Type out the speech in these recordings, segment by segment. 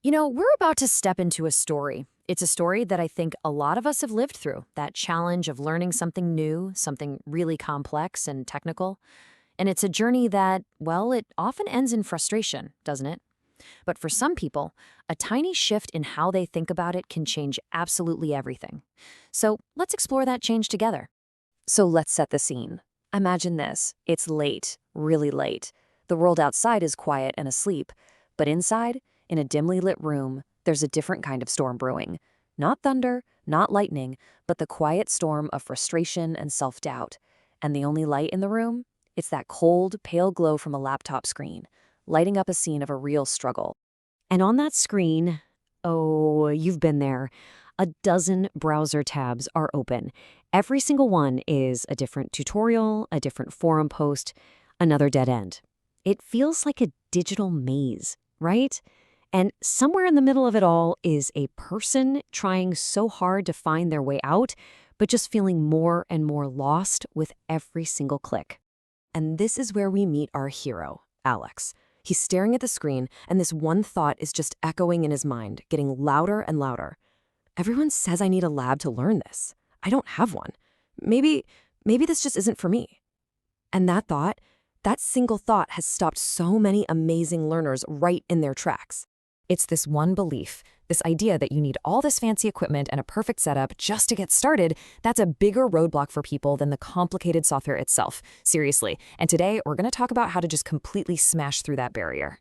We're about to step into a story. It's a story that I think a lot of us have lived through, that challenge of learning something new, something really complex and technical. And it's a journey that, well, it often ends in frustration, doesn't it? But for some people, a tiny shift in how they think about it can change absolutely everything. So let's explore that change together. So let's set the scene. Imagine this. It's late, really late. The world outside is quiet and asleep, but inside, in a dimly lit room, there's a different kind of storm brewing. Not thunder, not lightning, but the quiet storm of frustration and self-doubt. And the only light in the room? It's that cold, pale glow from a laptop screen, lighting up a scene of a real struggle. And on that screen, oh, you've been there, a dozen browser tabs are open. Every single one is a different tutorial, a different forum post, another dead end. It feels like a digital maze, right? And somewhere in the middle of it all is a person trying so hard to find their way out, but just feeling more and more lost with every single click. And this is where we meet our hero, Alex. He's staring at the screen, and this one thought is just echoing in his mind, getting louder and louder. Everyone says I need a lab to learn this. I don't have one. Maybe this just isn't for me. And that single thought has stopped so many amazing learners right in their tracks. It's this one belief, this idea that you need all this fancy equipment and a perfect setup just to get started, that's a bigger roadblock for people than the complicated software itself. Seriously. And today, we're going to talk about how to just completely smash through that barrier.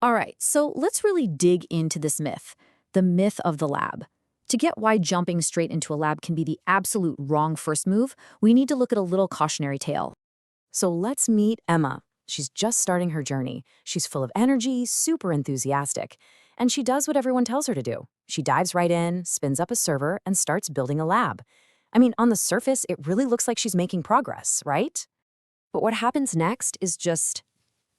All right, so let's really dig into this myth, the myth of the lab. To get why jumping straight into a lab can be the absolute wrong first move, we need to look at a little cautionary tale. So let's meet Emma. She's just starting her journey. She's full of energy, super enthusiastic. And she does what everyone tells her to do. She dives right in, spins up a server, and starts building a lab. I mean, on the surface, it really looks like she's making progress, right? But what happens next is just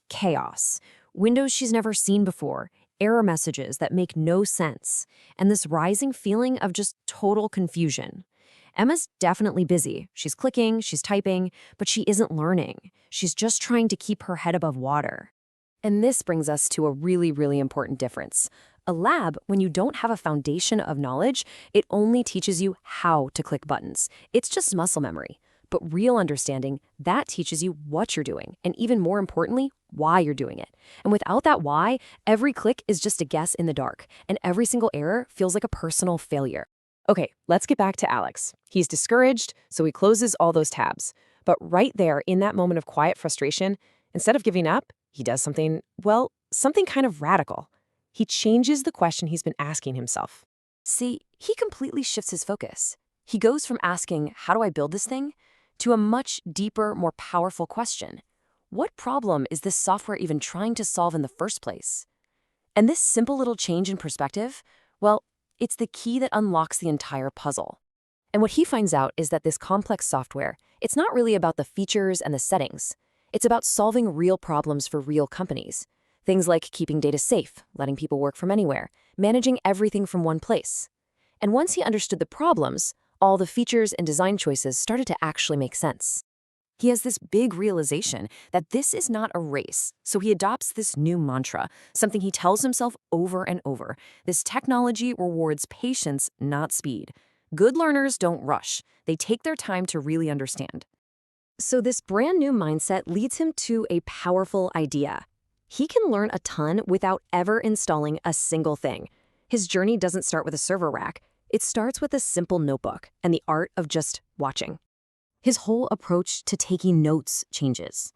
chaos. Windows she's never seen before, error messages that make no sense, and this rising feeling of just total confusion. Emma's definitely busy. She's clicking, she's typing, but she isn't learning. She's just trying to keep her head above water. And this brings us to a really, really important difference. A lab, when you don't have a foundation of knowledge, it only teaches you how to click buttons. It's just muscle memory. But real understanding, that teaches you what you're doing, and even more importantly, why you're doing it. And without that why, every click is just a guess in the dark, and every single error feels like a personal failure. Okay, let's get back to Alex. He's discouraged, so he closes all those tabs. But right there, in that moment of quiet frustration, instead of giving up, he does something kind of radical. He changes the question he's been asking himself. See, he completely shifts his focus. He goes from asking, how do I build this thing, to a much deeper, more powerful question. What problem is this software even trying to solve in the first place? And this simple little change in perspective, well, it's the key that unlocks the entire puzzle. And what he finds out is that this complex software, it's not really about the features and the settings. It's about solving real problems for real companies. Things like keeping data safe, letting people work from anywhere, managing everything from one place. And once he understood the problems, all the features and design choices started to actually make sense. He has this big realization that this is not a race, so he adopts this new mantra, something he tells himself over and over. This technology rewards patience, not speed. Good learners don't rush. They take their time to really understand. So this brand new mindset leads him to a powerful idea. He can learn a ton without ever installing a single thing. His journey doesn't start with a server rack. It starts with a simple notebook and the art of just watching. His whole approach to taking notes changes.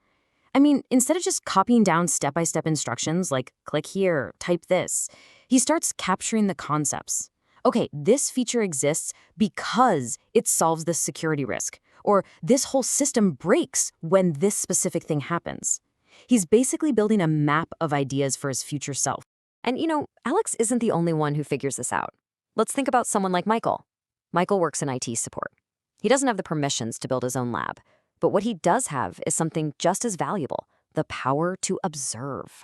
I mean, instead of just copying down step-by-step instructions like click here, type this, he starts capturing the concepts. Okay, this feature exists because it solves this security risk, or this whole system breaks when this specific thing happens. He's basically building a map of ideas for his future self. And Alex isn't the only one who figures this out. Let's think about someone like Michael. Michael works in IT support. He doesn't have the permissions to build his own lab, but what he does have is something just as valuable, the power to observe.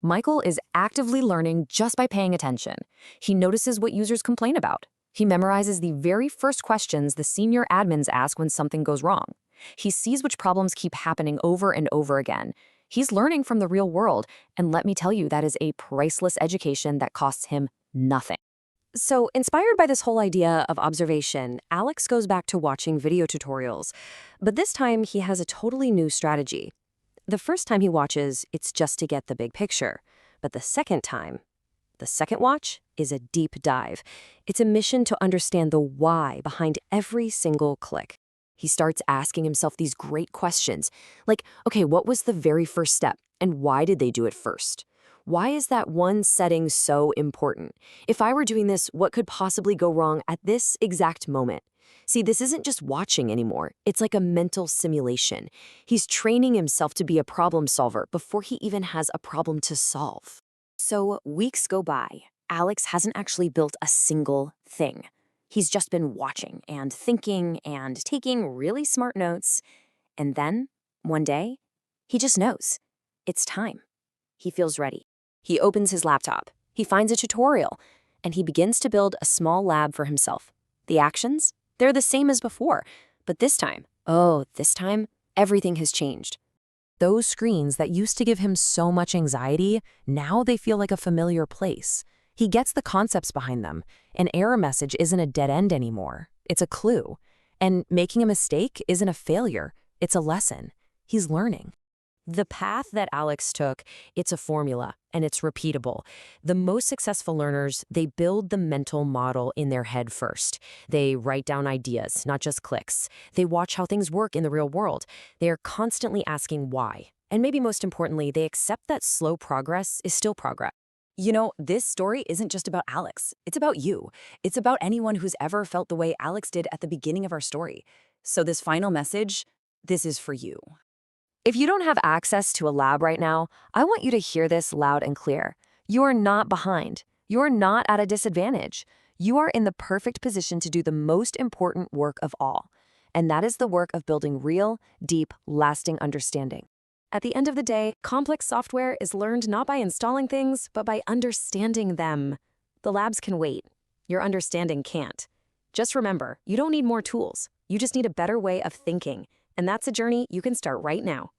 Michael is actively learning just by paying attention. He notices what users complain about. He memorizes the very first questions the senior admins ask when something goes wrong. He sees which problems keep happening over and over again. He's learning from the real world, and let me tell you, that is a priceless education that costs him nothing. So, inspired by this whole idea of observation, Alex goes back to watching video tutorials. But this time, he has a totally new strategy. The first time he watches, it's just to get the big picture. But the second watch, is a deep dive. It's a mission to understand the why behind every single click. He starts asking himself these great questions, like, okay, what was the very first step, and why did they do it first? Why is that one setting so important? If I were doing this, what could possibly go wrong at this exact moment? See, this isn't just watching anymore. It's like a mental simulation. He's training himself to be a problem solver before he even has a problem to solve. So weeks go by. Alex hasn't actually built a single thing. He's just been watching and thinking and taking really smart notes. And then, one day, he just knows. It's time. He feels ready. He opens his laptop. He finds a tutorial. And he begins to build a small lab for himself. The actions? They're the same as before. But this time, everything has changed. Those screens that used to give him so much anxiety, now they feel like a familiar place. He gets the concepts behind them. An error message isn't a dead end anymore. It's a clue. And making a mistake isn't a failure. It's a lesson. He's learning. The path that Alex took, it's a formula, and it's repeatable. The most successful learners, they build the mental model in their head first. They write down ideas, not just clicks. They watch how things work in the real world. They are constantly asking why. And maybe most importantly, they accept that slow progress is still progress. You know, this story isn't just about Alex. It's about you. It's about anyone who's ever felt the way Alex did at the beginning of our story. So this final message, this is for you. If you don't have access to a lab right now, I want you to hear this loud and clear. You are not behind. You are not at a disadvantage. You are in the perfect position to do the most important work of all. And that is the work of building real, deep, lasting understanding. At the end of the day, complex software is learned not by installing things, but by understanding them. The labs can wait. Your understanding can't. Just remember, you don't need more tools. You just need a better way of thinking. And that's a journey you can start right now.